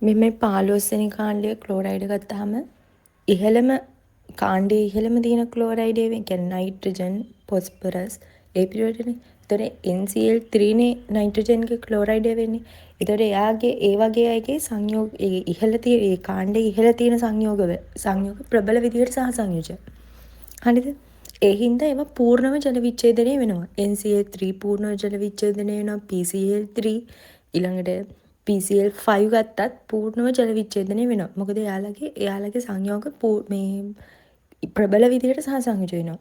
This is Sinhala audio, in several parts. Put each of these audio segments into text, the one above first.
මේ 15 වෙනි කාණ්ඩයේ ක්ලෝරයිඩ් ගත්තාම ඉහළම කාණ්ඩයේ ඉහළම තියෙන ක්ලෝරයිඩ් ඒ කියන්නේ නයිට්‍රජන්, ෆොස්ෆරස් ඒ පිළිවෙලටනේ. ඒතොර NCl3 නේ නයිට්‍රජන්ගේ ක්ලෝරයිඩ් වෙන්නේ. ඒතොර එයාගේ ඒ වගේ අයගේ සංයෝග ඒ ඉහළ තියෙන ඒ කාණ්ඩයේ ඉහළ තියෙන සංයෝග ප්‍රබල විදිහට සහසංයෝජන. හරිද? ඒ හින්දා ඒවා පූර්ණව ජල විච්ඡේදනය වෙනවා. NCl3 පූර්ණව ජල විච්ඡේදනය වෙනවා. PCl3 ඊළඟට PCl5 ගත්තත් පූර්ණව ජල විච්ඡේදනය වෙනවා. මොකද එයාලගේ සංයෝග මේ ප්‍රබල විදිහට සහසංයෝජ වෙනවා.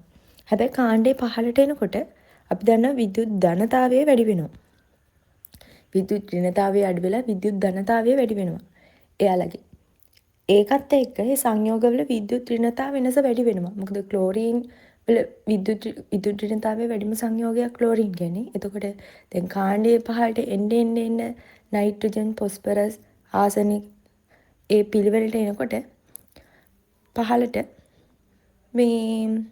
හැබැයි කාණ්ඩේ පහළට එනකොට අපි දන්නවා විද්‍යුත් ධනතාවය වැඩි වෙනවා. විද්‍යුත් ඍණතාවය අඩු වෙලා විද්‍යුත් ධනතාවය වැඩි වෙනවා. එයාලගේ. ඒකත් එක්ක මේ සංයෝගවල විද්‍යුත් ඍණතාව වෙනස වැඩි වෙනවා. මොකද ක්ලෝරීන් වල විද්‍යුත් ඍණතාවයේ වැඩිම සංයෝගයක් ක්ලෝරීන් කියන්නේ. එතකොට දැන් කාණ්ඩයේ පහළට එන්න නයිට්‍රජන්, ෆොස්ෆරස්, ආසනික් ඒ පිළිවෙලට එනකොට පහළට මේ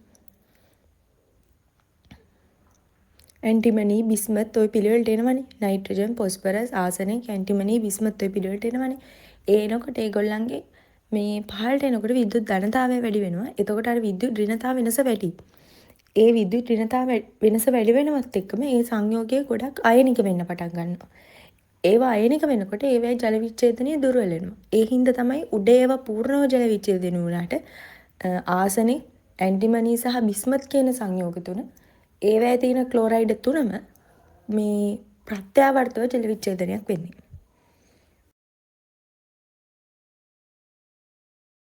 ඇන්ටිමනි, බිස්මත් ඔය පිළිවෙලට එනවනේ. නයිට්‍රජන්, ෆොස්ෆරස්, ආසනික්, ඇන්ටිමනි, බිස්මත් ඔය පිළිවෙලට එනවනේ. ඒ එනකොට ඒගොල්ලන්ගේ මේ පහළට එනකොට විද්‍යුත් ධනතාවය වැඩි වෙනවා. එතකොට අර විද්‍යුත් ඍණතාව වෙනස වැඩි. ඒ විද්‍යුත් ඍණතාව වෙනස වැඩි වෙනවත් එක්කම ඒ සංයෝගය ගොඩක් අයනික වෙන්න පටන් ගන්නවා. ඒවා අයනික වෙනකොට ඒවැයි ජල විච්ඡේදනය දුර්වල වෙනවා. ඒ හින්දා තමයි උඩ ඒවා පූර්ණව ජල විච්ඡේදනය වුණාට ආසනික්, ඇන්ටිමනි සහ බිස්මත් කියන සංයෝග තුන ඒවැයි තියෙන ක්ලෝරයිඩ් තුනම මේ ප්‍රත්‍යාවර්තව ජල විච්ඡේදනයක් වෙන්නේ.